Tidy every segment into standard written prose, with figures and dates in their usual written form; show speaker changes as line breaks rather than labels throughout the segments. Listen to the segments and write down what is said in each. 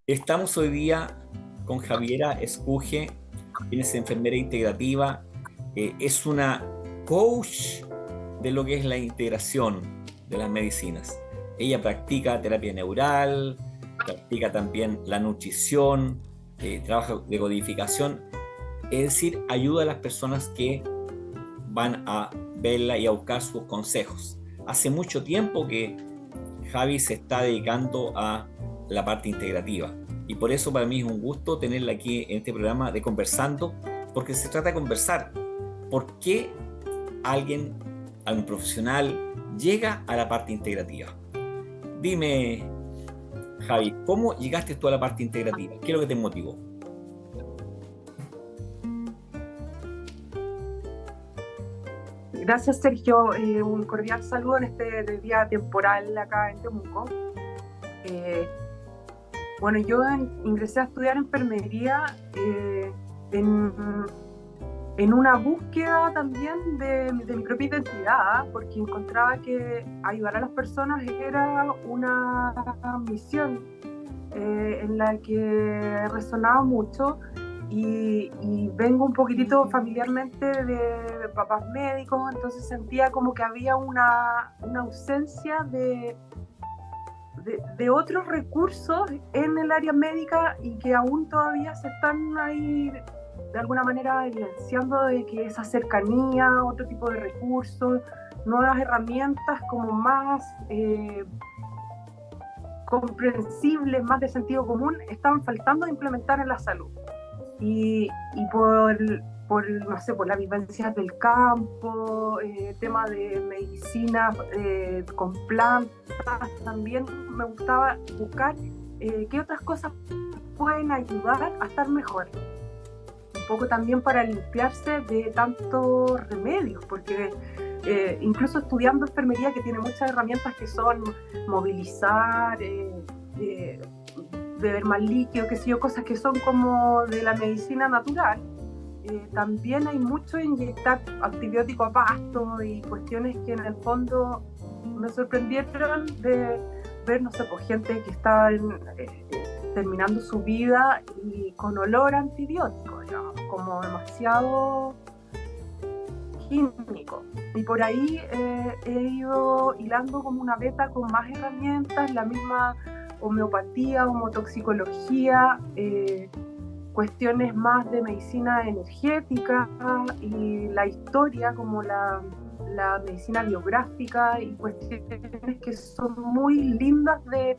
Estamos hoy día con Javiera Escuje, quien es enfermera integrativa, es una coach de lo que es la integración de las medicinas. Ella practica terapia neural, practica también la nutrición, trabaja de codificación, es decir, ayuda a las personas que van a verla y a buscar sus consejos. Hace mucho tiempo que Javi se está dedicando a la parte integrativa. Y por eso para mí es un gusto tenerla aquí en este programa de Conversando, porque se trata de conversar. ¿Por qué algún profesional, llega a la parte integrativa? Dime, Javi, ¿cómo llegaste tú a la parte integrativa? ¿Qué es lo que te motivó?
Gracias, Sergio. Un cordial saludo en este día temporal acá en Temuco. Eh, bueno, yo ingresé a estudiar enfermería en, en una búsqueda también de mi propia identidad, porque encontraba que ayudar a las personas era una misión en la que resonaba mucho. Y vengo un poquitito familiarmente de papás médicos, entonces sentía como que había una ausencia de otros recursos en el área médica y que aún todavía se están ahí de alguna manera evidenciando de que esa cercanía, otro tipo de recursos, nuevas herramientas como más comprensibles, más de sentido común, estaban faltando de implementar en la salud. Y no sé, por las vivencias del campo, tema de medicina con plantas, también me gustaba buscar qué otras cosas pueden ayudar a estar mejor. Un poco también para limpiarse de tantos remedios, porque incluso estudiando enfermería, que tiene muchas herramientas que son movilizar, beber más líquido, qué sé yo, cosas que son como de la medicina natural. También hay mucho inyectar antibiótico a pasto y cuestiones que en el fondo me sorprendieron de ver, no sé, pues gente que está terminando su vida y con olor a antibiótico, digamos, como demasiado químico. Y por ahí he ido hilando como una beta con más herramientas, la misma homeopatía, homotoxicología, cuestiones más de medicina energética y la historia como la medicina biográfica y cuestiones que son muy lindas de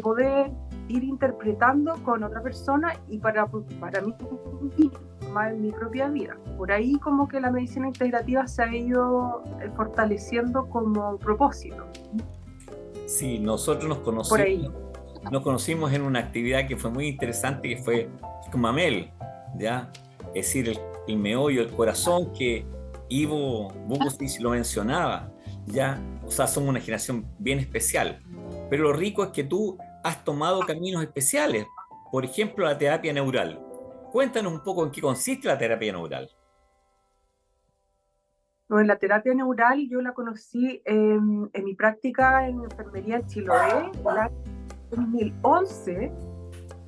poder ir interpretando con otra persona y para mí más en mi propia vida. Por ahí como que la medicina integrativa se ha ido fortaleciendo como propósito.
Sí, nosotros
Por ahí.
nos conocimos en una actividad que fue muy interesante, que fue Mamel, ¿ya? Es decir, el meollo, el corazón que Ivo Bukusic lo mencionaba, ¿ya? O sea, somos una generación bien especial. Pero lo rico es que tú has tomado caminos especiales, por ejemplo, la terapia neural. Cuéntanos un poco en qué consiste la terapia neural.
Bueno, la terapia neural yo la conocí en mi práctica en enfermería en Chiloé en el año 2011,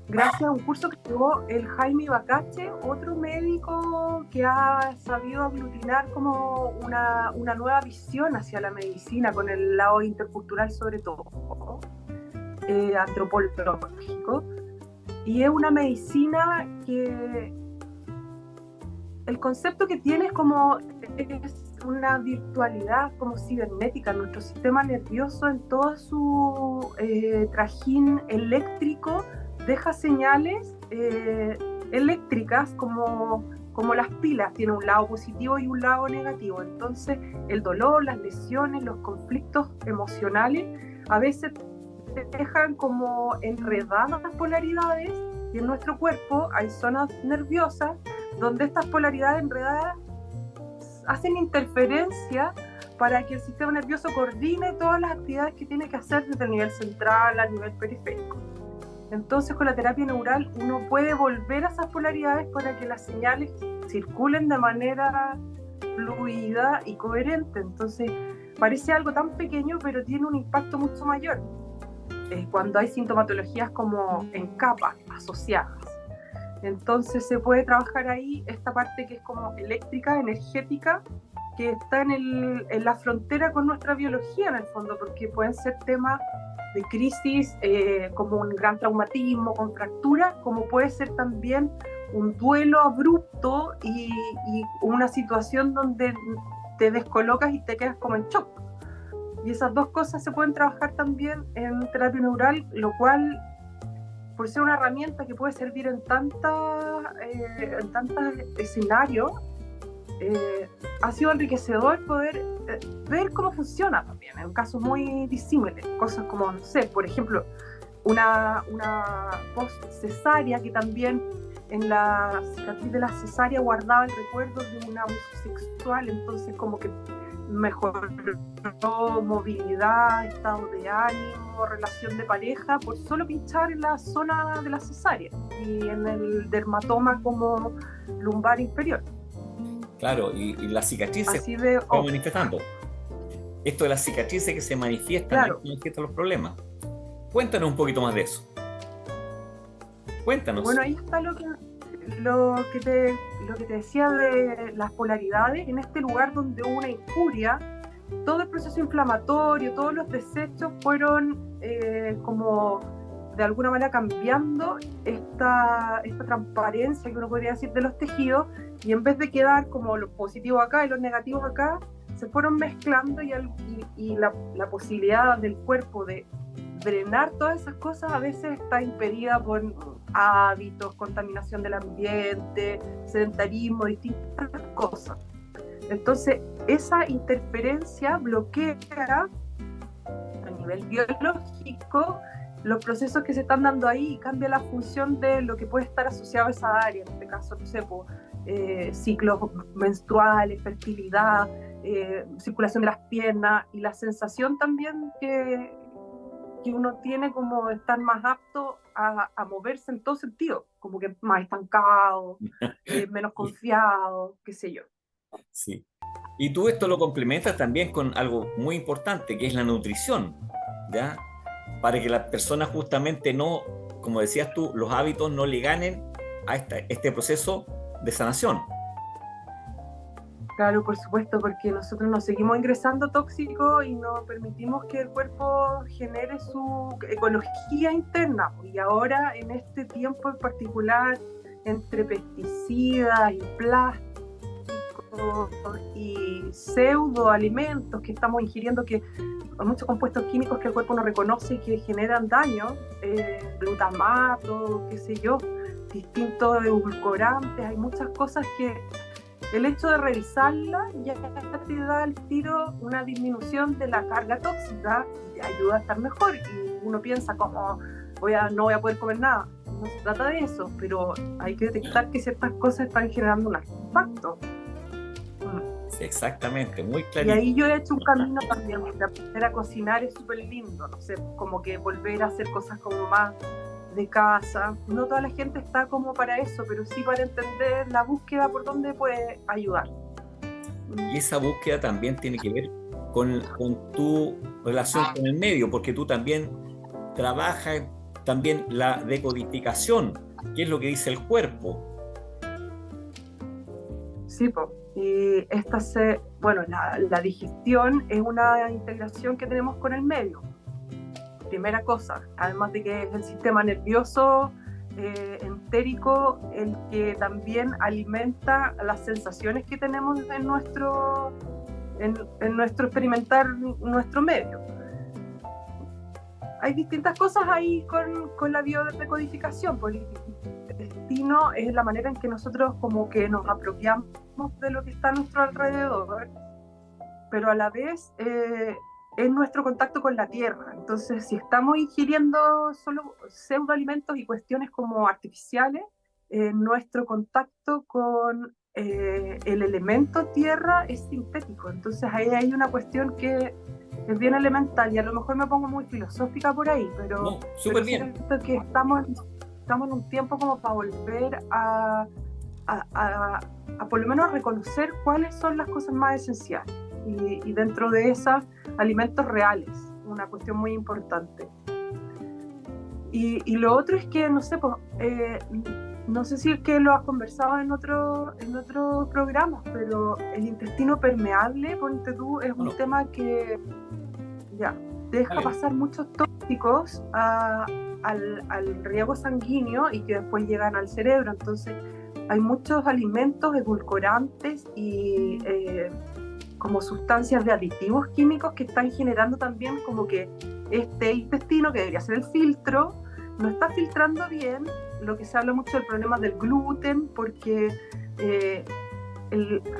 gracias a un curso que llevó el Jaime Bacache, otro médico que ha sabido aglutinar como una nueva visión hacia la medicina, con el lado intercultural sobre todo, antropológico. Y es una medicina que el concepto que tiene es como es una virtualidad como cibernética. Nuestro sistema nervioso en todo su trajín eléctrico deja señales eléctricas como las pilas, tiene un lado positivo y un lado negativo. Entonces el dolor, las lesiones, los conflictos emocionales a veces dejan como enredadas las polaridades, y en nuestro cuerpo hay zonas nerviosas donde estas polaridades enredadas hacen interferencia para que el sistema nervioso coordine todas las actividades que tiene que hacer desde el nivel central al nivel periférico. Entonces, con la terapia neural uno puede volver a esas polaridades para que las señales circulen de manera fluida y coherente. Entonces, parece algo tan pequeño, pero tiene un impacto mucho mayor. cuando hay sintomatologías como en capas asociadas. Entonces se puede trabajar ahí esta parte que es como eléctrica, energética, que está en la frontera con nuestra biología en el fondo, porque pueden ser temas de crisis como un gran traumatismo con fractura, como puede ser también un duelo abrupto y una situación donde te descolocas y te quedas como en shock. Y esas dos cosas se pueden trabajar también en terapia neural, lo cual, por ser una herramienta que puede servir en tantos escenarios, ha sido enriquecedor poder ver cómo funciona también en casos muy disímiles, cosas como, no sé, por ejemplo, una post cesárea que también en la cicatriz de la cesárea guardaba el recuerdo de un abuso sexual, entonces como que mejoró movilidad, estado de ánimo, relación de pareja, por solo pinchar en la zona de la cesárea y en el dermatoma como lumbar inferior.
Claro, y las cicatrices se van manifestando. Esto de las cicatrices que se manifiestan, claro, manifiestan los problemas. Cuéntanos un poquito más de eso. Cuéntanos.
Bueno, ahí está lo que te decía de las polaridades. En este lugar donde hubo una injuria, todo el proceso inflamatorio, todos los desechos fueron como de alguna manera cambiando esta transparencia que uno podría decir de los tejidos, y en vez de quedar como los positivos acá y los negativos acá, se fueron mezclando y la posibilidad del cuerpo de drenar todas esas cosas a veces está impedida por hábitos, contaminación del ambiente, sedentarismo, distintas cosas. Entonces, esa interferencia bloquea a nivel biológico los procesos que se están dando ahí y cambia la función de lo que puede estar asociado a esa área, en este caso, no sé, ciclos menstruales, fertilidad, circulación de las piernas y la sensación también que uno tiene como de estar más apto a moverse en todo sentido, como que más estancado, menos confiado, qué sé yo.
Sí. Y tú esto lo complementas también con algo muy importante, que es la nutrición, ¿ya? Para que las personas justamente no, como decías tú, los hábitos no le ganen a este proceso de sanación.
Claro, por supuesto, porque nosotros nos seguimos ingresando tóxicos y no permitimos que el cuerpo genere su ecología interna. Y ahora, en este tiempo en particular, entre pesticidas y plásticos y pseudoalimentos que estamos ingiriendo, que hay muchos compuestos químicos que el cuerpo no reconoce y que generan daño, glutamato, qué sé yo, distintos edulcorantes, hay muchas cosas que el hecho de revisarla ya te da al tiro una disminución de la carga tóxica y te ayuda a estar mejor. Y uno piensa como, no voy a poder comer nada. No se trata de eso, pero hay que detectar que ciertas cosas están generando un impacto.
Sí, exactamente, muy clarito.
Y ahí yo he hecho un camino también, porque aprender a cocinar es súper lindo, no sé, como que volver a hacer cosas como más de casa. No toda la gente está como para eso, pero sí para entender la búsqueda por dónde puede ayudar.
Y esa búsqueda también tiene que ver con tu relación con el medio, porque tú también trabajas también la decodificación, que es lo que dice el cuerpo.
Sí, pues. Y la digestión es una integración que tenemos con el medio. Primera cosa, además de que es el sistema nervioso entérico el que también alimenta las sensaciones que tenemos en nuestro experimentar nuestro medio. Hay distintas cosas ahí con la biodecodificación, porque el destino es la manera en que nosotros como que nos apropiamos de lo que está a nuestro alrededor, pero a la vez es nuestro contacto con la tierra. Entonces, si estamos ingiriendo solo pseudoalimentos y cuestiones como artificiales, nuestro contacto con el elemento tierra es sintético. Entonces, ahí hay una cuestión que es bien elemental, y a lo mejor me pongo muy filosófica por ahí, pero
súper bien.
Siento que estamos en un tiempo como para volver a por lo menos reconocer cuáles son las cosas más esenciales. Y dentro de esas, alimentos reales, una cuestión muy importante. Y lo otro es que, no sé, pues, no sé si es que lo has conversado en otro programa, pero el intestino permeable, ponte tú, es un tema que ya deja pasar muchos tóxicos al riego sanguíneo y que después llegan al cerebro. Entonces hay muchos alimentos edulcorantes y como sustancias de aditivos químicos que están generando también como que este intestino, que debería ser el filtro, no está filtrando bien. Lo que se habla mucho del problema del gluten, porque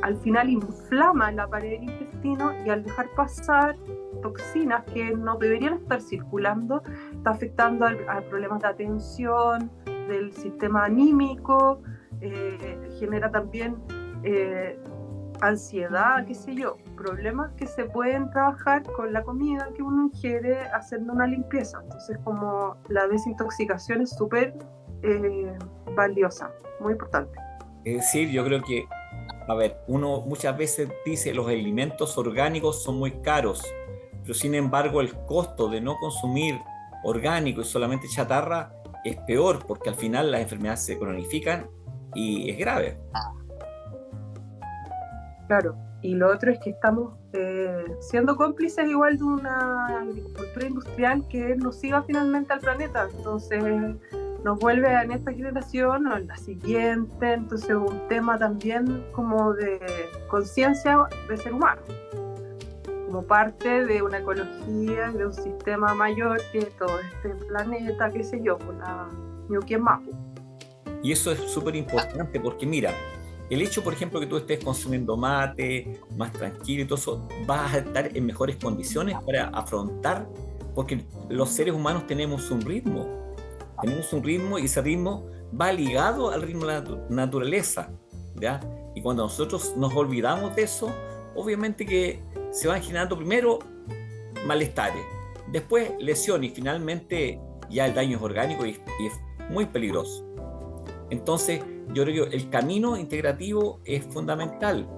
al final inflama la pared del intestino, y al dejar pasar toxinas que no deberían estar circulando, está afectando a problemas de atención, del sistema anímico, genera también ansiedad, qué sé yo, problemas que se pueden trabajar con la comida que uno ingiere haciendo una limpieza. Entonces, como la desintoxicación es súper valiosa, muy importante.
Es decir, yo creo que, a ver, uno muchas veces dice los alimentos orgánicos son muy caros, pero sin embargo el costo de no consumir orgánico y solamente chatarra es peor, porque al final las enfermedades se cronifican y es grave.
Claro, y lo otro es que estamos siendo cómplices igual de una agricultura industrial que es nociva finalmente al planeta. Entonces nos vuelve en esta generación o en la siguiente. Entonces un tema también como de conciencia de ser humano, como parte de una ecología, de un sistema mayor que todo este planeta, qué sé yo, con la Ñuquien Mapu.
Y eso es súper importante porque mira, el hecho, por ejemplo, que tú estés consumiendo mate, más tranquilo y todo eso, vas a estar en mejores condiciones para afrontar, porque los seres humanos tenemos un ritmo y ese ritmo va ligado al ritmo de la naturaleza, ¿ya? Y cuando nosotros nos olvidamos de eso, obviamente que se van generando primero malestares, después lesiones y finalmente ya el daño es orgánico y es muy peligroso. Entonces, yo creo que el camino integrativo es fundamental.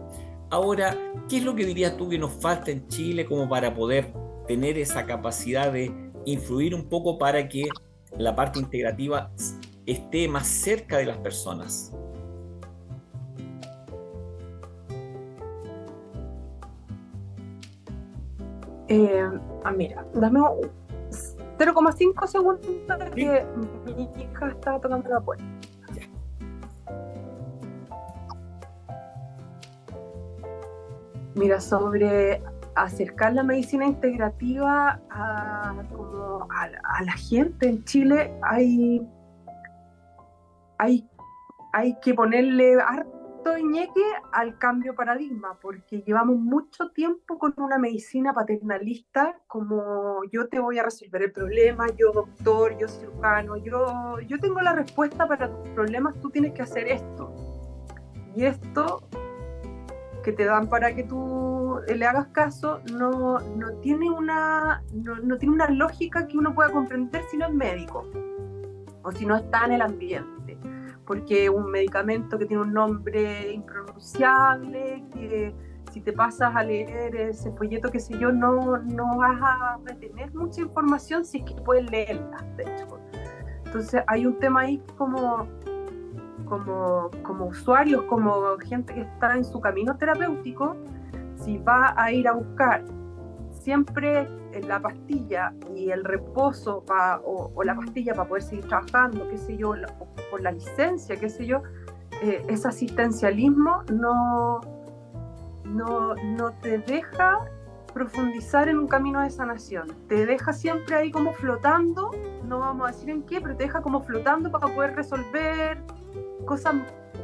Ahora, ¿qué es lo que dirías tú que nos falta en Chile como para poder tener esa capacidad de influir un poco para que la parte integrativa esté más cerca de las personas?
Mira, dame 0,5 segundos que mi hija está tocando la puerta. Mira, sobre acercar la medicina integrativa a la gente en Chile, hay que ponerle harto ñeque al cambio de paradigma, porque llevamos mucho tiempo con una medicina paternalista, como yo te voy a resolver el problema, yo doctor, yo cirujano, yo tengo la respuesta para tus problemas, tú tienes que hacer esto. Y esto que te dan para que tú le hagas caso no tiene una lógica que uno pueda comprender si no es médico o si no está en el ambiente, porque un medicamento que tiene un nombre impronunciable, que si te pasas a leer ese folleto, qué sé yo, no vas a retener mucha información si es que puedes leerla, de hecho. Entonces hay un tema ahí como usuarios, como gente que está en su camino terapéutico, si va a ir a buscar siempre la pastilla y el reposo o la pastilla para poder seguir trabajando, qué sé yo, por la licencia, qué sé yo, ese asistencialismo no te deja profundizar en un camino de sanación, te deja siempre ahí como flotando, no vamos a decir en qué, pero te deja como flotando para poder resolver cosas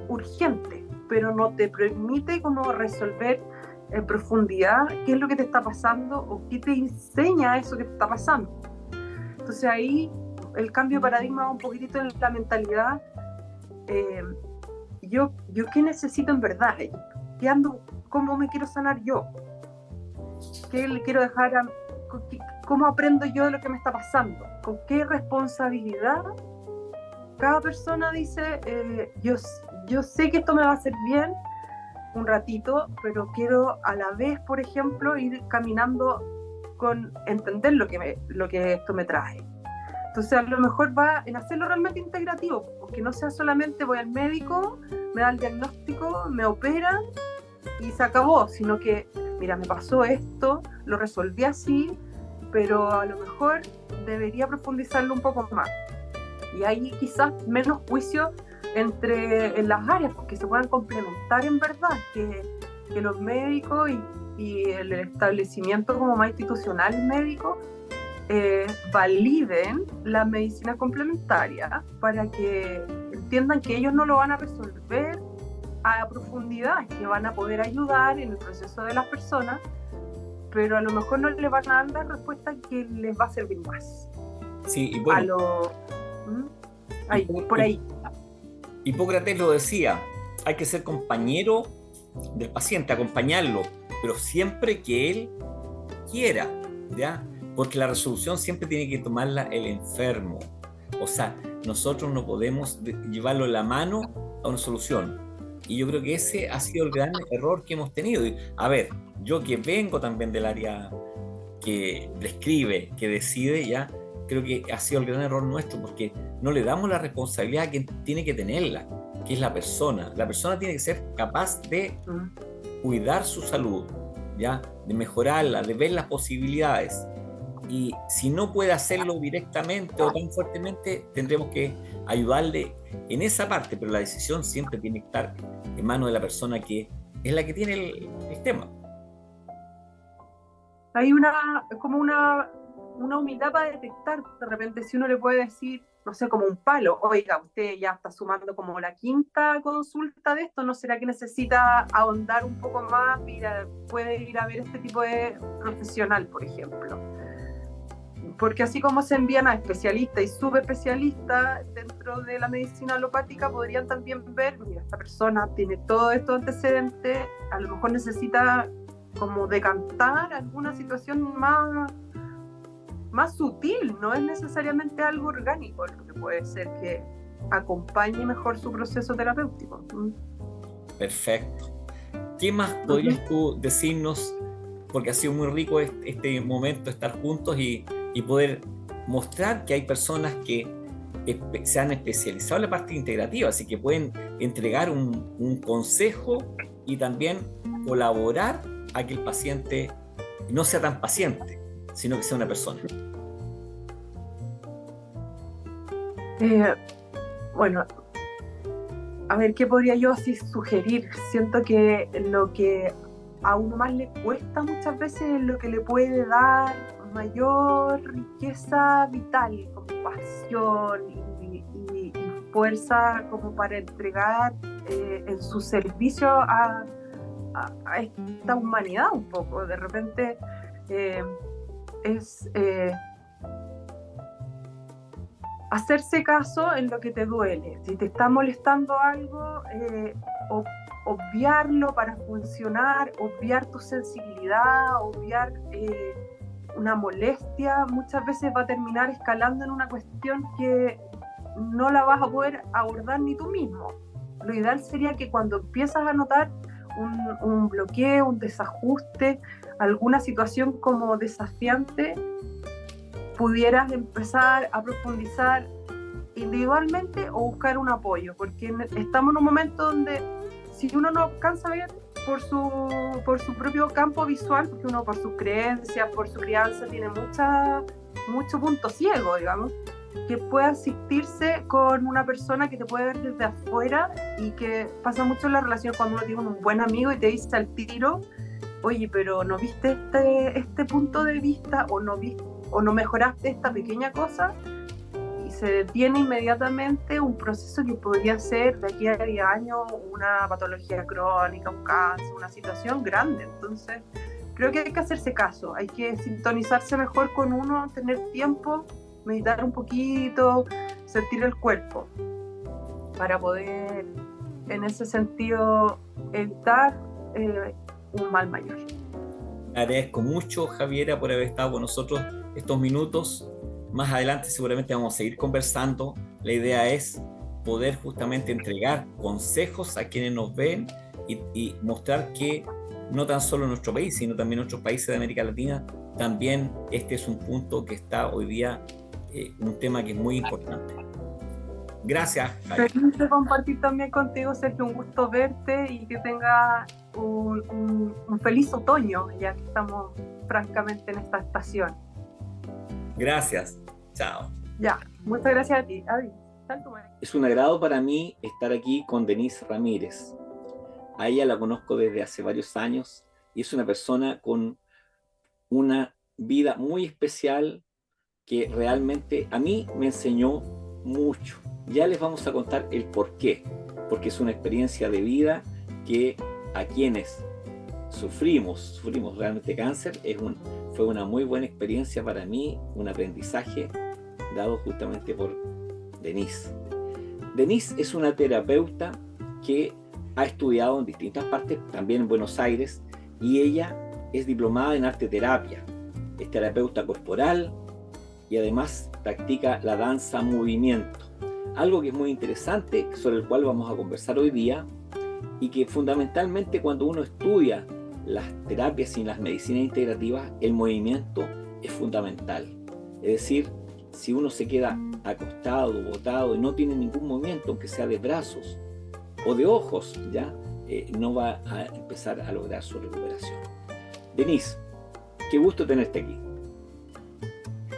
urgentes, pero no te permite como resolver en profundidad qué es lo que te está pasando o qué te enseña eso que te está pasando. Entonces ahí el cambio de paradigma va un poquitito en la mentalidad. Yo qué necesito en verdad, ¿qué ando, cómo me quiero sanar yo? ¿Qué le quiero dejar cómo aprendo yo de lo que me está pasando? ¿Con qué responsabilidad? Cada persona dice, yo sé que esto me va a hacer bien un ratito, pero quiero a la vez, por ejemplo, ir caminando con entender lo que esto me trae. Entonces a lo mejor va en hacerlo realmente integrativo, porque no sea solamente voy al médico, me da el diagnóstico, me operan y se acabó, sino que, mira, me pasó esto, lo resolví así, pero a lo mejor debería profundizarlo un poco más. Y hay quizás menos juicio en las áreas, porque se puedan complementar en verdad, que los médicos y el establecimiento como más institucional médico validen la medicina complementaria para que entiendan que ellos no lo van a resolver a profundidad, que van a poder ayudar en el proceso de las personas, pero a lo mejor no les van a dar respuesta que les va a servir más.
Sí, y bueno,
por ahí.
Hipócrates lo decía, hay que ser compañero del paciente, acompañarlo, pero siempre que él quiera, ¿ya? Porque la resolución siempre tiene que tomarla el enfermo. O sea, nosotros no podemos llevarlo la mano a una solución. Y yo creo que ese ha sido el gran error que hemos tenido. A ver, yo que vengo también del área que prescribe, que decide, ya creo que ha sido el gran error nuestro, porque no le damos la responsabilidad que tiene que tenerla, que es la persona. La persona tiene que ser capaz de cuidar su salud, ¿ya? De mejorarla, de ver las posibilidades. Y si no puede hacerlo directamente o tan fuertemente, tendremos que ayudarle en esa parte, pero la decisión siempre tiene que estar en manos de la persona que es la que tiene el tema.
Hay como una humildad para detectar, de repente, si uno le puede decir, no sé, como un palo, oiga, usted ya está sumando como la quinta consulta de esto, ¿no será que necesita ahondar un poco más? Mira, puede ir a ver este tipo de profesional, por ejemplo. Porque así como se envían a especialistas y subespecialistas dentro de la medicina alopática, podrían también ver, mira, esta persona tiene todos estos antecedentes, a lo mejor necesita como decantar alguna situación más sutil, no es necesariamente algo orgánico, lo que puede ser que acompañe mejor su proceso terapéutico.
Perfecto. ¿Qué más podrías tú decirnos? Porque ha sido muy rico este momento, estar juntos y poder mostrar que hay personas que se han especializado en la parte integrativa, así que pueden entregar un consejo y también colaborar a que el paciente no sea tan paciente, sino que sea una persona.
Bueno, a ver, ¿qué podría yo así sugerir? Siento que lo que a uno más le cuesta muchas veces es lo que le puede dar mayor riqueza vital, como pasión y fuerza como para entregar en su servicio a esta humanidad un poco. De repente es hacerse caso en lo que te duele. Si te está molestando algo, obviarlo para funcionar, obviar tu sensibilidad, obviar una molestia, muchas veces va a terminar escalando en una cuestión que no la vas a poder abordar ni tú mismo. Lo ideal sería que cuando empiezas a notar un bloqueo, un desajuste, alguna situación como desafiante, pudieras empezar a profundizar individualmente o buscar un apoyo, porque estamos en un momento donde si uno no alcanza a ver por su propio campo visual, porque uno por sus creencias, por su crianza tiene mucho punto ciego, digamos, que pueda asistirse con una persona que te puede ver desde afuera, y que pasa mucho en la relación cuando uno tiene un buen amigo y te dice al tiro, oye, pero ¿no viste este punto de vista? ¿O no mejoraste esta pequeña cosa? Y se detiene inmediatamente un proceso que podría ser de aquí a 10 años una patología crónica, un cáncer, una situación grande. Entonces creo que hay que hacerse caso, hay que sintonizarse mejor con uno, tener tiempo, meditar un poquito, sentir el cuerpo, para poder en ese sentido evitar un mal mayor.
Agradezco mucho, Javiera, por haber estado con nosotros estos minutos. Más adelante seguramente vamos a seguir conversando. La idea es poder justamente entregar consejos a quienes nos ven y mostrar que no tan solo en nuestro país, sino también en otros países de América Latina, también este es un punto que está hoy día un tema que es muy importante. Gracias, Javi.
Feliz de compartir también contigo, Sergio. Un gusto verte y que tengas un feliz otoño, ya que estamos francamente en esta estación.
Gracias. Chao.
Ya, muchas gracias a ti. Adiós.
Es un agrado para mí estar aquí con Denise Ramírez. A ella la conozco desde hace varios años y es una persona con una vida muy especial que realmente a mí me enseñó mucho. Ya les vamos a contar el por qué, porque es una experiencia de vida que a quienes sufrimos realmente cáncer, fue una muy buena experiencia para mí, un aprendizaje dado justamente por Denise. Denise es una terapeuta que ha estudiado en distintas partes, también en Buenos Aires, y ella es diplomada en arte terapia, es terapeuta corporal y además practica la danza movimiento. Algo que es muy interesante, sobre el cual vamos a conversar hoy día, y que fundamentalmente cuando uno estudia las terapias y las medicinas integrativas, el movimiento es fundamental. Es decir, si uno se queda acostado, botado y no tiene ningún movimiento, aunque sea de brazos o de ojos, ya no va a empezar a lograr su recuperación. Denise, qué gusto tenerte aquí.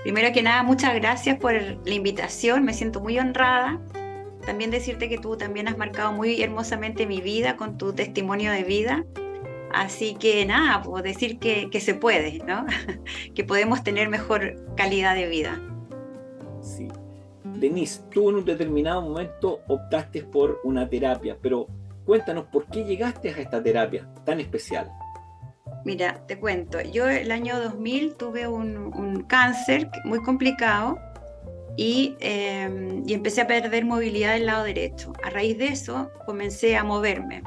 Primero que nada, muchas gracias por la invitación, me siento muy honrada. También decirte que tú también has marcado muy hermosamente mi vida con tu testimonio de vida. Así que nada, puedo decir que se puede, ¿no? Que podemos tener mejor calidad de vida.
Sí. Denise, tú en un determinado momento optaste por una terapia, pero cuéntanos, ¿por qué llegaste a esta terapia tan especial?
Mira, te cuento, yo el año 2000 tuve un cáncer muy complicado y empecé a perder movilidad del lado derecho. A raíz de eso comencé a moverme,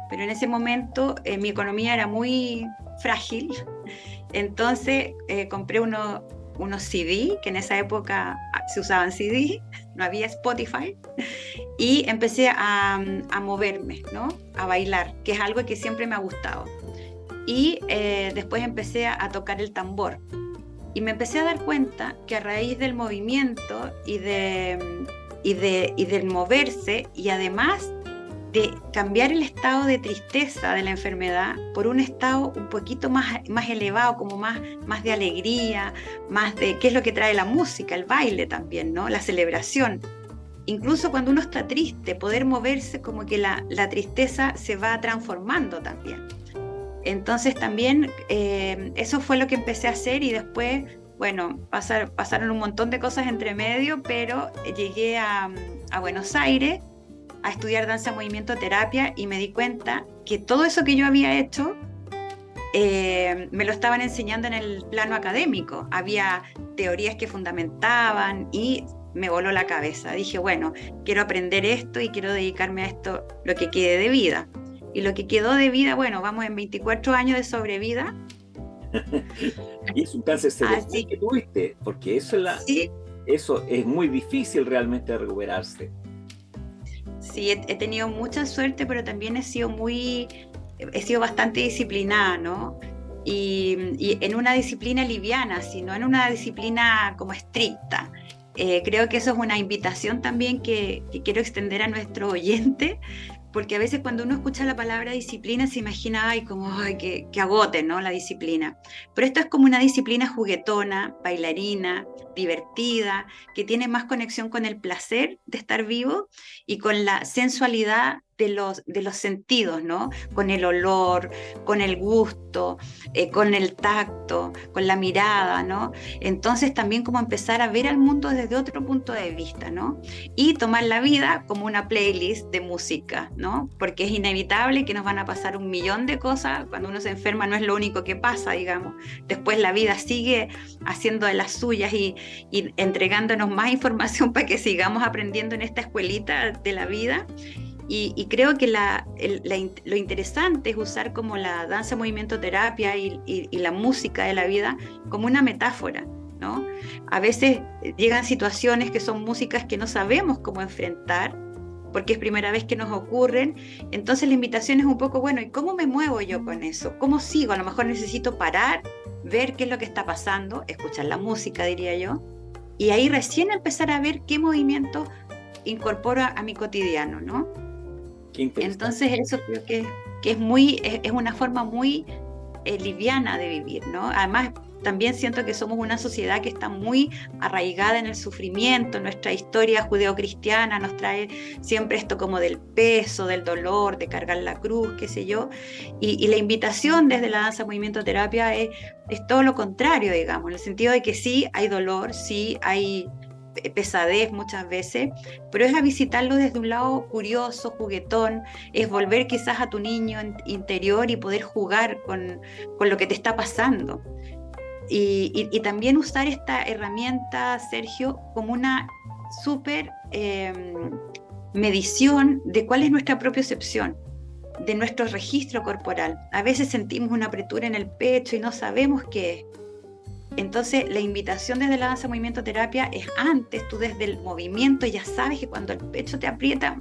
pero en ese momento mi economía era muy frágil, entonces compré unos CD, que en esa época se usaban CD, no había Spotify, y empecé a moverme, ¿no? A bailar, que es algo que siempre me ha gustado. Y después empecé a tocar el tambor. Y me empecé a dar cuenta que a raíz del movimiento y del moverse, y además de cambiar el estado de tristeza de la enfermedad por un estado un poquito más elevado, como más de alegría, más de qué es lo que trae la música, el baile también, ¿no? La celebración. Incluso cuando uno está triste, poder moverse, como que la tristeza se va transformando también. Entonces también eso fue lo que empecé a hacer, y después, bueno, pasaron un montón de cosas entre medio, pero llegué a Buenos Aires a estudiar danza, movimiento, terapia, y me di cuenta que todo eso que yo había hecho me lo estaban enseñando en el plano académico. Había teorías que fundamentaban y me voló la cabeza. Dije, bueno, quiero aprender esto y quiero dedicarme a esto lo que quede de vida. Y lo que quedó de vida, bueno, vamos en 24 años de sobrevida.
Y es un cáncer cerebral que tuviste, porque eso es muy difícil realmente de recuperarse.
Sí, he tenido mucha suerte, pero también he sido bastante disciplinada, ¿no? Y en una disciplina liviana, sino en una disciplina como estricta. Creo que eso es una invitación también que quiero extender a nuestro oyente, porque a veces cuando uno escucha la palabra disciplina se imagina que agote, ¿no? La disciplina. Pero esto es como una disciplina juguetona, bailarina, divertida, que tiene más conexión con el placer de estar vivo y con la sensualidad de los sentidos, ¿no? Con el olor, con el gusto, con el tacto, con la mirada, ¿no? Entonces también como empezar a ver al mundo desde otro punto de vista, ¿no? Y tomar la vida como una playlist de música, ¿no? Porque es inevitable que nos van a pasar un millón de cosas. Cuando uno se enferma no es lo único que pasa, digamos. Después la vida sigue haciendo de las suyas y entregándonos más información para que sigamos aprendiendo en esta escuelita de la vida. Y creo que lo interesante es usar como la danza, movimiento, terapia y la música de la vida como una metáfora, ¿no? A veces llegan situaciones que son músicas que no sabemos cómo enfrentar, porque es primera vez que nos ocurren. Entonces la invitación es un poco, bueno, ¿y cómo me muevo yo con eso? ¿Cómo sigo? A lo mejor necesito parar, ver qué es lo que está pasando, escuchar la música, diría yo, y ahí recién empezar a ver qué movimiento incorporo a mi cotidiano, ¿no?
Qué interesante.
Entonces eso creo que es una forma muy liviana de vivir, ¿no? Además, también siento que somos una sociedad que está muy arraigada en el sufrimiento. Nuestra historia judeocristiana nos trae siempre esto como del peso, del dolor, de cargar la cruz, qué sé yo. Y la invitación desde la danza movimiento terapia es todo lo contrario, digamos, en el sentido de que sí hay dolor, sí hay pesadez muchas veces, pero es a visitarlo desde un lado curioso, juguetón, es volver quizás a tu niño interior y poder jugar con lo que te está pasando. Y también usar esta herramienta, Sergio, como una súper medición de cuál es nuestra propiocepción, de nuestro registro corporal. A veces sentimos una apretura en el pecho y no sabemos qué es. Entonces, la invitación desde la danza movimiento terapia es antes, tú desde el movimiento ya sabes que cuando el pecho te aprieta,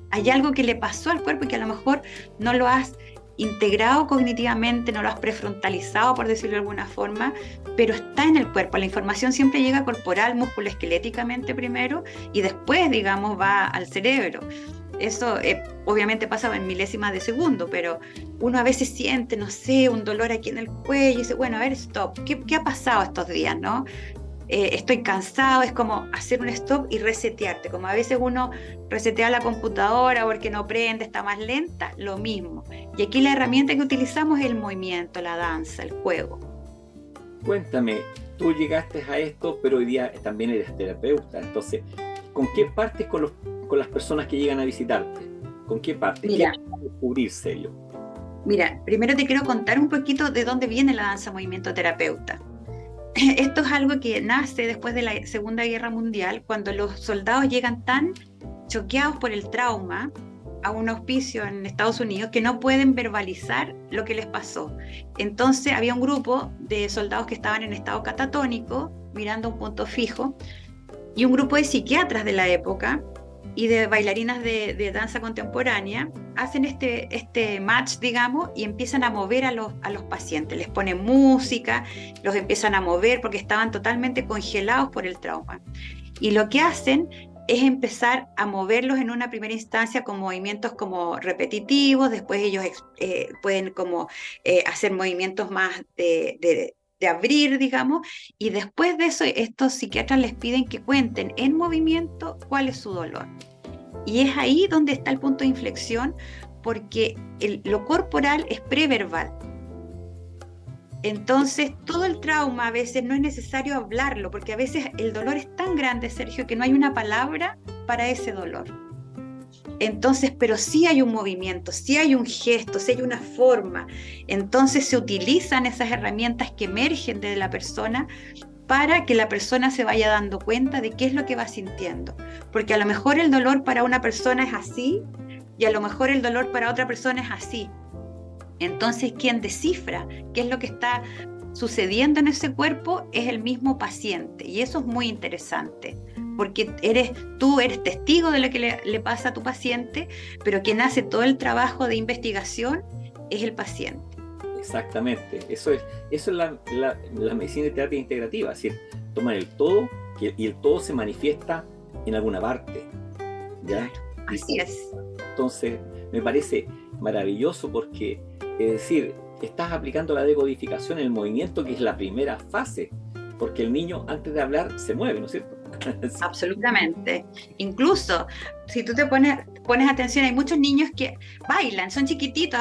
hay algo que le pasó al cuerpo y que a lo mejor no lo has integrado cognitivamente, no lo has prefrontalizado, por decirlo de alguna forma, pero está en el cuerpo. La información siempre llega corporal, musculoesqueléticamente primero y después, digamos, va al cerebro. Eso obviamente pasa en milésimas de segundo, pero uno a veces siente, no sé, un dolor aquí en el cuello y dice, bueno, a ver, stop, ¿qué ha pasado estos días, no? Estoy cansado, es como hacer un stop y resetearte, como a veces uno resetea la computadora porque no prende, está más lenta, lo mismo. Y aquí la herramienta que utilizamos es el movimiento, la danza, el juego.
Cuéntame, tú llegaste a esto, pero hoy día también eres terapeuta, entonces, ¿con qué partes con las personas que llegan a visitarte? ¿Con qué partes?
Mira,
¿Qué vas a descubrir, Celio?
Mira, primero te quiero contar un poquito de dónde viene la danza movimiento terapeuta. Esto es algo que nace después de la Segunda Guerra Mundial, cuando los soldados llegan tan choqueados por el trauma a un hospicio en Estados Unidos que no pueden verbalizar lo que les pasó. Entonces había un grupo de soldados que estaban en estado catatónico, mirando un punto fijo, y un grupo de psiquiatras de la época y de bailarinas de danza contemporánea hacen este match, digamos, y empiezan a mover a los pacientes, les ponen música, los empiezan a mover porque estaban totalmente congelados por el trauma. Y lo que hacen es empezar a moverlos en una primera instancia con movimientos como repetitivos, después ellos pueden como hacer movimientos más de abrir, digamos, y después de eso estos psiquiatras les piden que cuenten en movimiento cuál es su dolor. Y es ahí donde está el punto de inflexión, porque lo corporal es preverbal. Entonces, todo el trauma a veces no es necesario hablarlo, porque a veces el dolor es tan grande, Sergio, que no hay una palabra para ese dolor. Entonces, pero sí hay un movimiento, sí hay un gesto, sí hay una forma. Entonces se utilizan esas herramientas que emergen de la persona para que la persona se vaya dando cuenta de qué es lo que va sintiendo. Porque a lo mejor el dolor para una persona es así y a lo mejor el dolor para otra persona es así. Entonces, quien descifra qué es lo que está sucediendo en ese cuerpo es el mismo paciente. Y eso es muy interesante, porque tú eres testigo de lo que le pasa a tu paciente, pero quien hace todo el trabajo de investigación es el paciente.
Exactamente, eso es la medicina de terapia integrativa, es decir, toman el todo y el todo se manifiesta en alguna parte, ¿ya?
Así es.
Entonces, me parece maravilloso porque, es decir, estás aplicando la decodificación en el movimiento, que es la primera fase, porque el niño antes de hablar se mueve, ¿no es cierto?
Absolutamente. Incluso, si tú te pones atención, hay muchos niños que bailan, son chiquititos,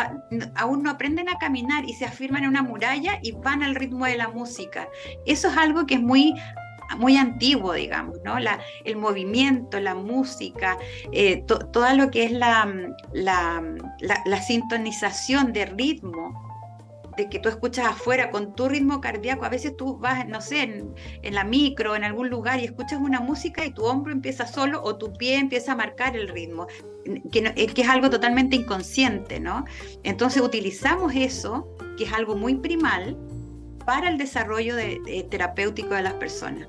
aún no aprenden a caminar y se afirman en una muralla y van al ritmo de la música. Eso es algo que es muy antiguo, digamos, ¿no? El movimiento, la música, todo lo que es la sintonización de ritmo, de que tú escuchas afuera con tu ritmo cardíaco. A veces tú vas, no sé, en la micro, en algún lugar y escuchas una música y tu hombro empieza solo o tu pie empieza a marcar el ritmo, que es algo totalmente inconsciente, ¿no? Entonces utilizamos eso, que es algo muy primal, para el desarrollo terapéutico de las personas.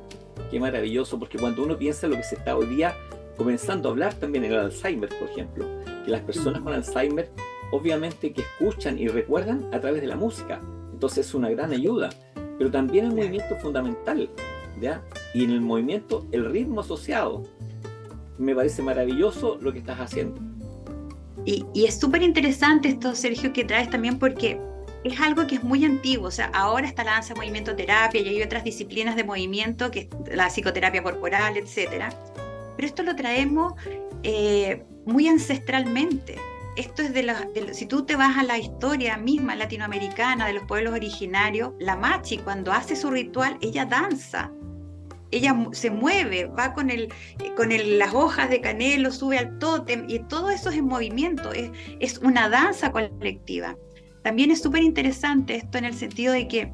Qué maravilloso, porque cuando uno piensa en lo que se está hoy día comenzando a hablar también en el Alzheimer, por ejemplo, que las personas con Alzheimer obviamente que escuchan y recuerdan a través de la música, entonces es una gran ayuda, pero también el movimiento fundamental, ¿ya? y en el movimiento el ritmo asociado. Me parece maravilloso lo que estás haciendo.
Y es súper interesante esto, Sergio, que traes también porque es algo que es muy antiguo. O sea, ahora está la danza movimiento terapia y hay otras disciplinas de movimiento, que es la psicoterapia corporal, etcétera. Pero esto lo traemos muy ancestralmente. Esto es si tú te vas a la historia misma latinoamericana de los pueblos originarios, la machi cuando hace su ritual, ella danza. Ella se mueve, va con las hojas de canelo, sube al tótem, y todo eso es en movimiento, es una danza colectiva. También es súper interesante esto en el sentido de que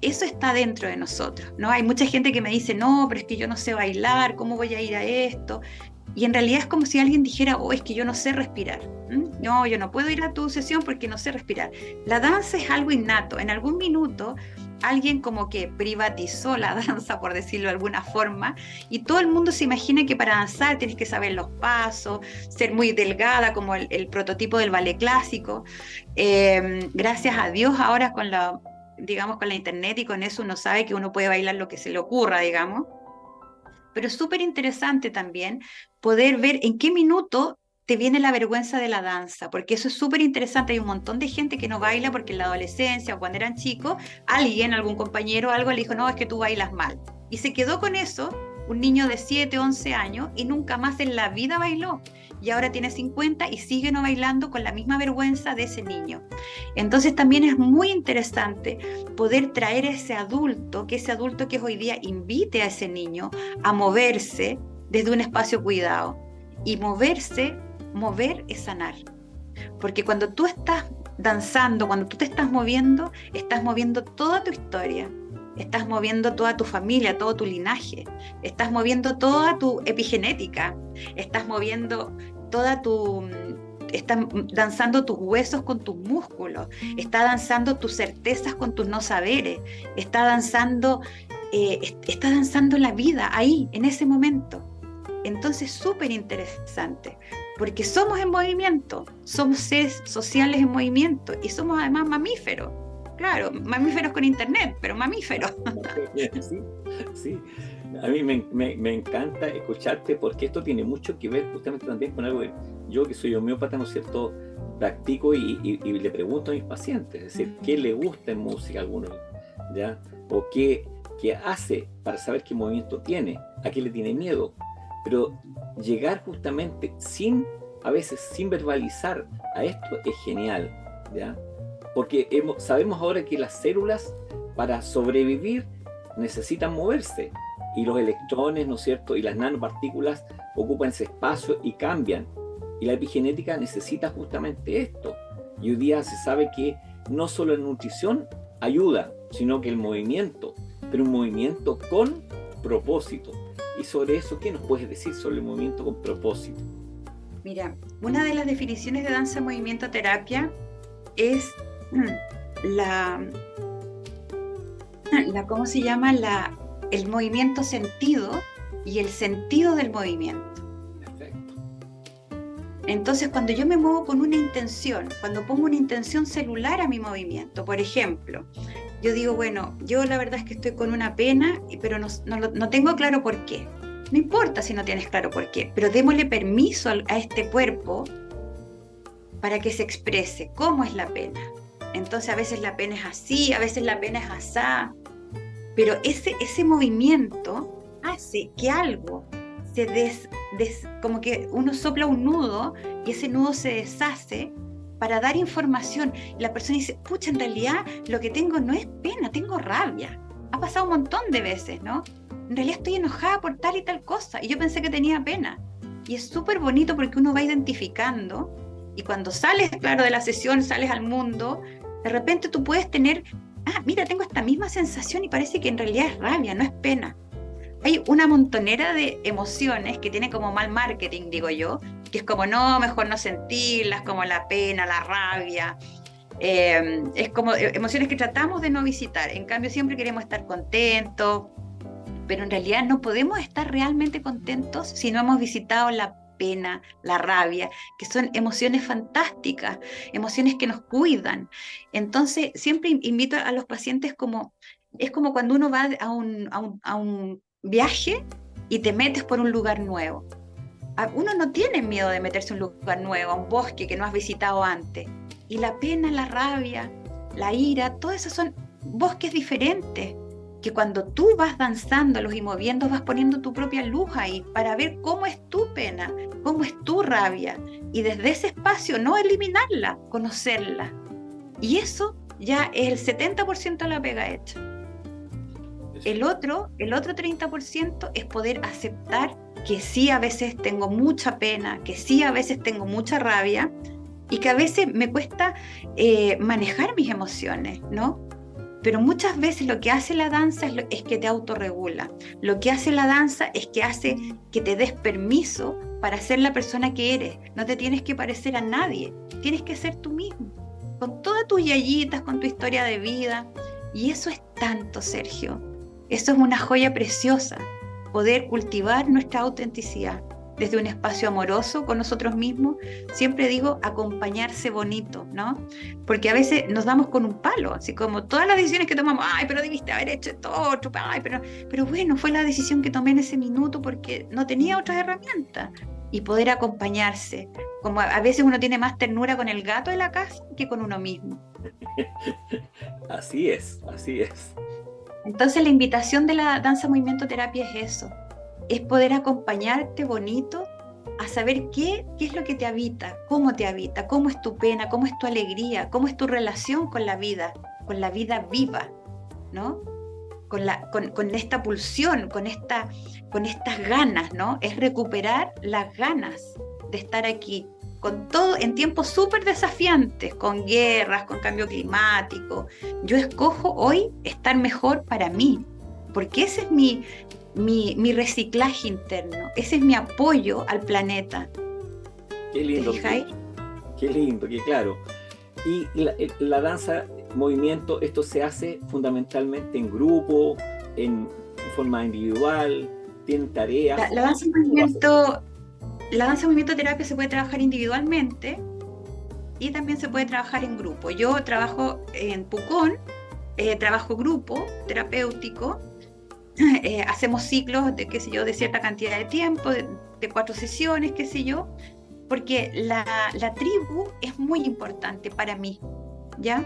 eso está dentro de nosotros, ¿no? Hay mucha gente que me dice, no, pero es que yo no sé bailar, ¿cómo voy a ir a esto? Y en realidad es como si alguien dijera, oh, es que yo no sé respirar. No, yo no puedo ir a tu sesión porque no sé respirar. La danza es algo innato. En algún minuto alguien como que privatizó la danza, por decirlo de alguna forma, y todo el mundo se imagina que para danzar tienes que saber los pasos, ser muy delgada como el prototipo del ballet clásico. Gracias a Dios ahora digamos, con la internet y con eso uno sabe que uno puede bailar lo que se le ocurra, digamos. Pero es súper interesante también poder ver en qué minuto te viene la vergüenza de la danza, porque eso es súper interesante. Hay un montón de gente que no baila porque en la adolescencia o cuando eran chicos, algún compañero o algo le dijo, no, es que tú bailas mal. Y se quedó con eso, un niño de 7, 11 años, y nunca más en la vida bailó. Y ahora tiene 50 y sigue no bailando con la misma vergüenza de ese niño. Entonces también es muy interesante poder traer a ese adulto que es hoy día invite a ese niño a moverse desde un espacio cuidado. Y mover es sanar. Porque cuando tú estás danzando, cuando tú te estás moviendo toda tu historia. Estás moviendo toda tu familia, todo tu linaje. Estás moviendo toda tu epigenética. Estás moviendo estás danzando tus huesos con tus músculos. Estás danzando tus certezas con tus no saberes. Estás danzando la vida ahí, en ese momento. Entonces, súper interesante, porque somos en movimiento, somos seres sociales en movimiento y somos además mamíferos. Claro, mamíferos con internet, pero mamíferos.
Sí, sí. A mí me encanta escucharte porque esto tiene mucho que ver justamente también con algo que yo, que soy homeópata, ¿no es cierto?, practico y le pregunto a mis pacientes, es decir, ¿qué le gusta en música a alguno? ¿Ya? O qué hace para saber qué movimiento tiene, a qué le tiene miedo. Pero llegar justamente a veces sin verbalizar a esto es genial, ¿ya? Porque sabemos ahora que las células para sobrevivir necesitan moverse y los electrones, ¿no es cierto?, y las nanopartículas ocupan ese espacio y cambian, y la epigenética necesita justamente esto. Y hoy día se sabe que no solo la nutrición ayuda, sino que el movimiento, pero un movimiento con propósito. Y sobre eso, ¿qué nos puedes decir sobre el movimiento con propósito?
Mira, una de las definiciones de danza movimiento terapia es ¿cómo se llama? El movimiento sentido y el sentido del movimiento.
Perfecto.
Entonces, cuando yo me muevo con una intención, cuando pongo una intención celular a mi movimiento, por ejemplo, yo digo, bueno, yo la verdad es que estoy con una pena, pero no tengo claro por qué. No importa si no tienes claro por qué, pero démosle permiso a este cuerpo para que se exprese cómo es la pena. Entonces a veces la pena es así, a veces la pena es asá, pero ese movimiento hace que algo como que uno sopla un nudo y ese nudo se deshace para dar información. Y la persona dice, pucha, en realidad lo que tengo no es pena, tengo rabia. Ha pasado un montón de veces, ¿no? En realidad estoy enojada por tal y tal cosa y yo pensé que tenía pena. Y es súper bonito porque uno va identificando y cuando sales, claro, de la sesión, sales al mundo, de repente tú puedes tener, mira, tengo esta misma sensación y parece que en realidad es rabia, no es pena. Hay una montonera de emociones que tienen como mal marketing, digo yo, que es como, no, mejor no sentirlas, como la pena, la rabia. Es como emociones que tratamos de no visitar. En cambio, siempre queremos estar contentos, pero en realidad no podemos estar realmente contentos si no hemos visitado la pena, la rabia, que son emociones fantásticas, emociones que nos cuidan. Entonces, siempre invito a los pacientes es como cuando uno va a un viaje y te metes por un lugar nuevo. Uno no tiene miedo de meterse en un lugar nuevo, a un bosque que no has visitado antes. Y la pena, la rabia, la ira, todos esos son bosques diferentes, que cuando tú vas danzándolos y moviendo, vas poniendo tu propia luz ahí para ver cómo es tu pena, cómo es tu rabia. Y desde ese espacio no eliminarla, conocerla. Y eso ya es el 70% de la pega hecha. El otro 30% es poder aceptar que sí a veces tengo mucha pena, que sí a veces tengo mucha rabia y que a veces me cuesta manejar mis emociones, ¿no? Pero muchas veces lo que hace la danza es que te autorregula. Lo que hace la danza es que hace que te des permiso para ser la persona que eres. No te tienes que parecer a nadie, tienes que ser tú mismo, con todas tus yayitas, con tu historia de vida. Y eso es tanto, Sergio. Eso es una joya preciosa, poder cultivar nuestra autenticidad desde un espacio amoroso con nosotros mismos. Siempre digo acompañarse bonito, ¿no? Porque a veces nos damos con un palo, así como todas las decisiones que tomamos, ay, pero debiste haber hecho esto otro, ay, pero bueno, fue la decisión que tomé en ese minuto porque no tenía otras herramientas. Y poder acompañarse, como a veces uno tiene más ternura con el gato de la casa que con uno mismo.
Así es, así es.
Entonces la invitación de la danza movimiento terapia es eso, es poder acompañarte bonito a saber qué es lo que te habita, cómo es tu pena, cómo es tu alegría, cómo es tu relación con la vida viva, ¿no? Con esta pulsión, con estas ganas, ¿no? Es recuperar las ganas de estar aquí, con todo en tiempos súper desafiantes, con guerras, con cambio climático. Yo escojo hoy estar mejor para mí, porque ese es mi reciclaje interno, ese es mi apoyo al planeta.
Qué lindo.
¿Te fijáis?
Qué lindo, qué claro. Y la danza, movimiento, esto se hace fundamentalmente en grupo, en forma individual, tienen tareas.
La danza movimiento terapia se puede trabajar individualmente y también se puede trabajar en grupo. Yo trabajo en Pucón, trabajo grupo terapéutico, hacemos ciclos de, qué sé yo, de cierta cantidad de tiempo, de 4 sesiones, qué sé yo, porque la tribu es muy importante para mí, ¿ya?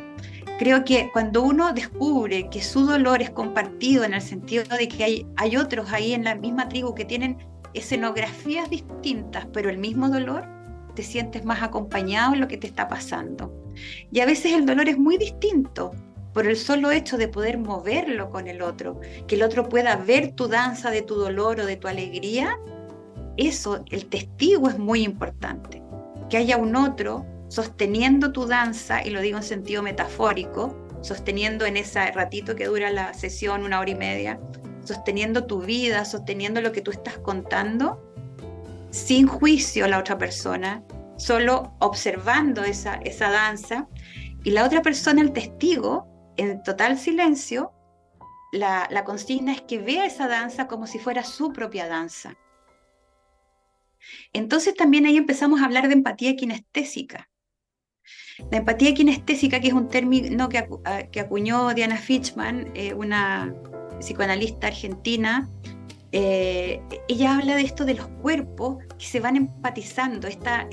Creo que cuando uno descubre que su dolor es compartido, en el sentido de que hay otros ahí en la misma tribu que tienen escenografías distintas, pero el mismo dolor, te sientes más acompañado en lo que te está pasando. Y a veces el dolor es muy distinto, por el solo hecho de poder moverlo con el otro, que el otro pueda ver tu danza de tu dolor o de tu alegría. Eso, el testigo es muy importante, que haya un otro sosteniendo tu danza, y lo digo en sentido metafórico, sosteniendo en ese ratito que dura la sesión, 1 hora y media, sosteniendo tu vida, sosteniendo lo que tú estás contando, sin juicio a la otra persona, solo observando esa danza, y la otra persona, el testigo, en total silencio. La consigna es que vea esa danza como si fuera su propia danza. Entonces también ahí empezamos a hablar de empatía kinestésica. La empatía kinestésica, que es un término que acuñó Diana Fitchman, una psicoanalista argentina. Ella habla de esto de los cuerpos que se van empatizando, esta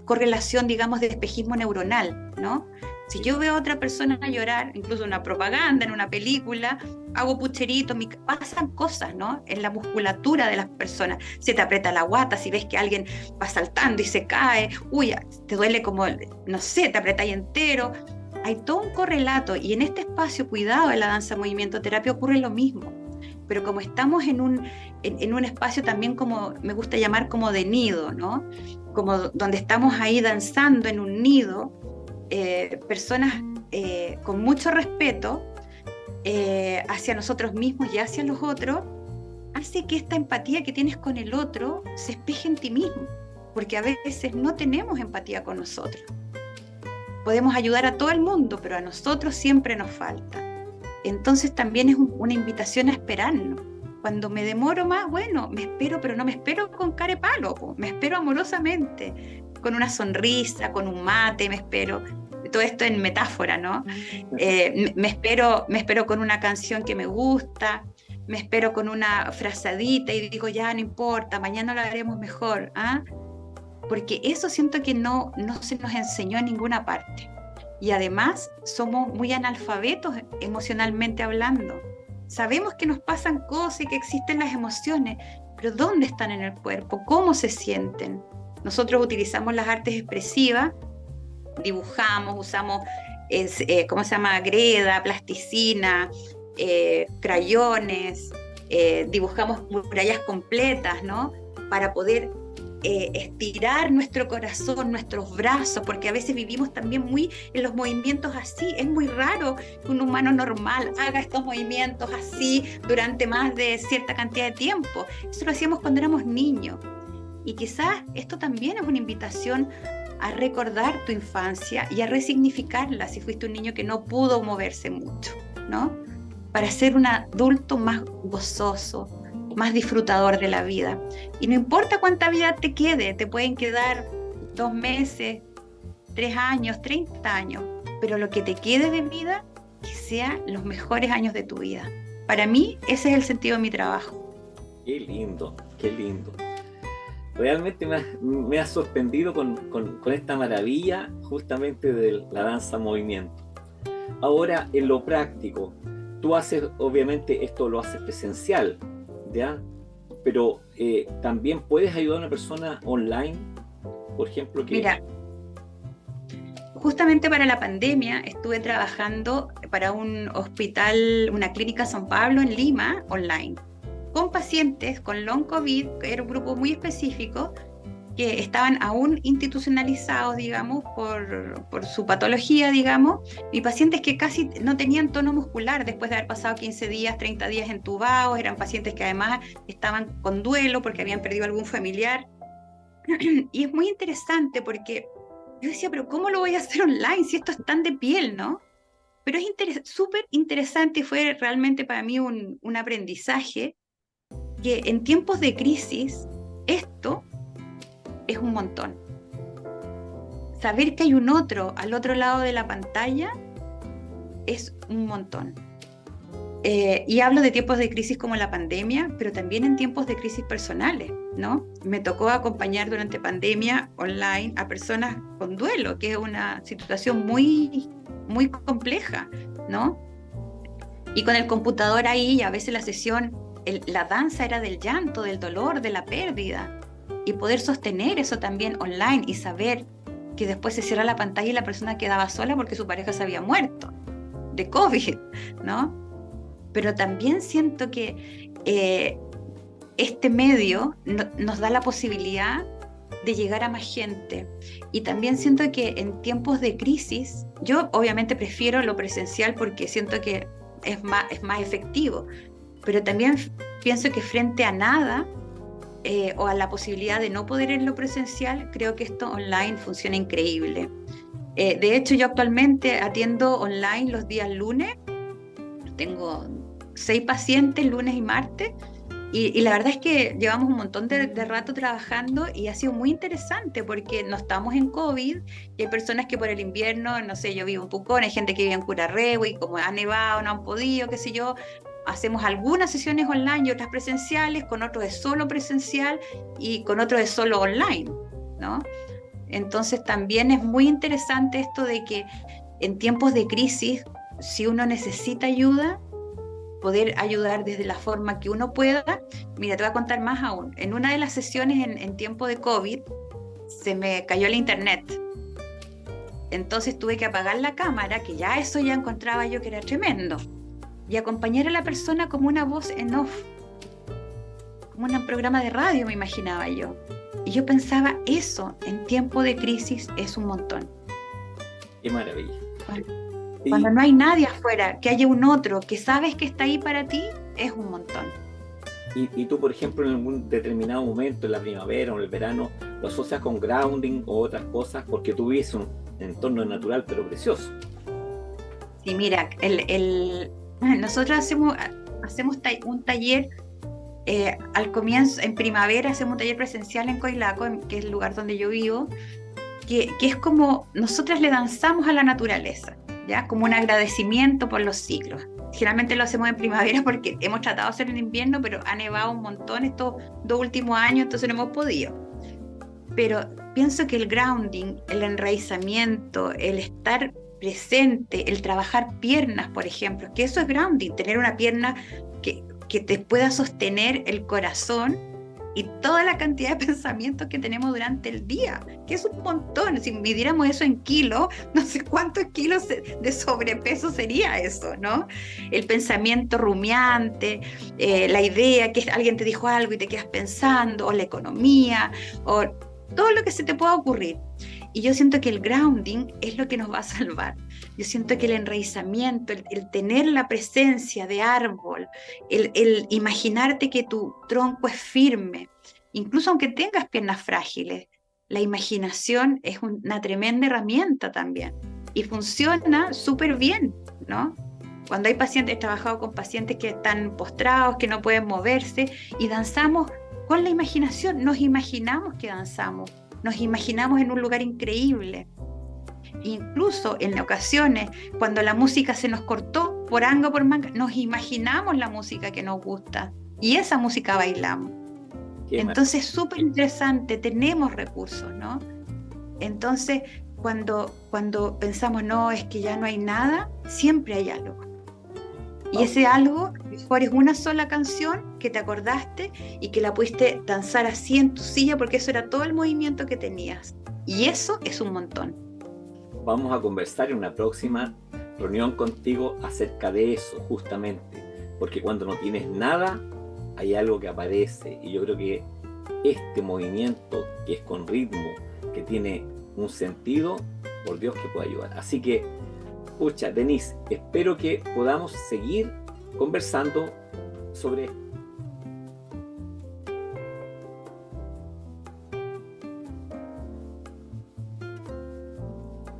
correlación, digamos, de espejismo neuronal, ¿no? Si yo veo a otra persona llorar, incluso en una propaganda, en una película, hago pucherito, pasan cosas, ¿no? En la musculatura de las personas. Se te aprieta la guata, si ves que alguien va saltando y se cae, uy, te duele como, no sé, te aprieta ahí entero. Hay todo un correlato, y en este espacio cuidado de la danza movimiento terapia ocurre lo mismo. Pero como estamos en un espacio también, como me gusta llamar, como de nido, ¿no? Como donde estamos ahí danzando en un nido, personas con mucho respeto hacia nosotros mismos y hacia los otros, hace que esta empatía que tienes con el otro se espeje en ti mismo, porque a veces no tenemos empatía con nosotros. Podemos ayudar a todo el mundo, pero a nosotros siempre nos falta. Entonces también es una invitación a esperarnos. Cuando me demoro más, bueno, me espero, pero no me espero con cara de palo, me espero amorosamente, con una sonrisa, con un mate, me espero. Todo esto en metáfora, ¿no? Me espero con una canción que me gusta, me espero con una frazadita y digo, ya no importa, mañana lo haremos mejor, ¿ah? Porque eso siento que no se nos enseñó en ninguna parte. Y además somos muy analfabetos emocionalmente hablando. Sabemos que nos pasan cosas y que existen las emociones, pero ¿dónde están en el cuerpo? ¿Cómo se sienten? Nosotros utilizamos las artes expresivas, dibujamos, usamos, ¿cómo se llama? Greda, plasticina, crayones, dibujamos murallas completas, ¿no? Para poder estirar nuestro corazón, nuestros brazos, porque a veces vivimos también muy en los movimientos así. Es muy raro que un humano normal haga estos movimientos así durante más de cierta cantidad de tiempo. Eso lo hacíamos cuando éramos niños. Y quizás esto también es una invitación a recordar tu infancia y a resignificarla si fuiste un niño que no pudo moverse mucho, ¿no? Para ser un adulto más gozoso, más disfrutador de la vida. Y no importa cuánta vida te quede, te pueden quedar 2 meses, 3 años, 30 años, pero lo que te quede de vida, que sean los mejores años de tu vida. Para mí, ese es el sentido de mi trabajo.
Qué lindo, qué lindo. Realmente me ha sorprendido con esta maravilla justamente de la danza movimiento. Ahora, en lo práctico, tú haces, obviamente, esto lo haces presencial, ¿ya? Pero también puedes ayudar a una persona online, por ejemplo.
Mira, justamente para la pandemia estuve trabajando para un hospital, una clínica San Pablo en Lima, online, con pacientes con long COVID, que era un grupo muy específico, que estaban aún institucionalizados, digamos, por su patología, digamos, y pacientes que casi no tenían tono muscular después de haber pasado 15 días, 30 días entubados. Eran pacientes que además estaban con duelo porque habían perdido algún familiar. Y es muy interesante porque yo decía, pero ¿cómo lo voy a hacer online si esto es tan de piel, no? Pero es súper interesante y fue realmente para mí un aprendizaje que en tiempos de crisis esto es un montón. Saber que hay un otro al otro lado de la pantalla es un montón. Y hablo de tiempos de crisis como la pandemia, pero también en tiempos de crisis personales, ¿no? Me tocó acompañar durante pandemia online a personas con duelo, que es una situación muy, muy compleja, ¿no? Y con el computador ahí, a veces la sesión, la danza era del llanto, del dolor, de la pérdida. Y poder sostener eso también online y saber que después se cierra la pantalla y la persona quedaba sola porque su pareja se había muerto de COVID, ¿no? Pero también siento que este medio nos da la posibilidad de llegar a más gente. Y también siento que en tiempos de crisis, yo obviamente prefiero lo presencial porque siento que es más efectivo, pero también pienso que frente a nada, o a la posibilidad de no poder ir en lo presencial, creo que esto online funciona increíble. De hecho, yo actualmente atiendo online los días lunes. Tengo 6 pacientes lunes y martes, y la verdad es que llevamos un montón de rato trabajando y ha sido muy interesante porque no estamos en COVID y hay personas que por el invierno, no sé, yo vivo en Pucón, hay gente que vive en Curarrehue y como ha nevado no han podido, qué sé yo. Hacemos algunas sesiones online y otras presenciales, con otros es solo presencial y con otros es solo online, ¿no? Entonces también es muy interesante esto de que en tiempos de crisis, si uno necesita ayuda, poder ayudar desde la forma que uno pueda. Mira, te voy a contar más aún. En una de las sesiones en tiempo de COVID, se me cayó el internet. Entonces tuve que apagar la cámara, que ya eso ya encontraba yo que era tremendo, y acompañar a la persona como una voz en off, como un programa de radio, me imaginaba yo. Y yo pensaba, eso en tiempo de crisis es un montón.
Qué maravilla.
Cuando no hay nadie afuera, que haya un otro que sabes que está ahí para ti, es un montón.
Y tú, por ejemplo, en algún determinado momento, en la primavera o en el verano, lo asocias con grounding o otras cosas, porque tú vives un entorno natural pero precioso.
Sí, mira, nosotros hacemos un taller al comienzo, en primavera, hacemos un taller presencial en Coilaco, que es el lugar donde yo vivo, que es como nosotras le danzamos a la naturaleza, ¿ya? Como un agradecimiento por los ciclos. generalmente lo hacemos en primavera porque hemos tratado de hacerlo en invierno, pero ha nevado un montón estos 2 últimos años, entonces no hemos podido. Pero pienso que el grounding, el enraizamiento, el estar presente, el trabajar piernas, por ejemplo, que eso es grounding, tener una pierna que te pueda sostener el corazón y toda la cantidad de pensamientos que tenemos durante el día, que es un montón. Si midiéramos eso en kilos, no sé cuántos kilos de sobrepeso sería eso, ¿no? El pensamiento rumiante, la idea que alguien te dijo algo y te quedas pensando, o la economía, o todo lo que se te pueda ocurrir. Y yo siento que el grounding es lo que nos va a salvar. Yo siento que el enraizamiento, el tener la presencia de árbol, el imaginarte que tu tronco es firme, incluso aunque tengas piernas frágiles, la imaginación es una tremenda herramienta también y funciona súper bien, ¿no? Cuando hay pacientes, he trabajado con pacientes que están postrados, que no pueden moverse y danzamos con la imaginación, nos imaginamos que danzamos, nos imaginamos en un lugar increíble. Incluso en ocasiones, cuando la música se nos cortó por anga o por manga, nos imaginamos la música que nos gusta y esa música bailamos. Entonces es súper interesante, tenemos recursos, ¿no? Entonces, cuando pensamos, no, es que ya no hay nada, siempre hay algo. Y ese algo, a lo mejor es una sola canción que te acordaste y que la pudiste danzar así en tu silla porque eso era todo el movimiento que tenías. Y eso es un montón.
Vamos a conversar en una próxima reunión contigo acerca de eso, justamente. Porque cuando no tienes nada, hay algo que aparece. Y yo creo que este movimiento, que es con ritmo, que tiene un sentido, por Dios que puede ayudar. Así que, pucha, Denise, espero que podamos seguir conversando sobre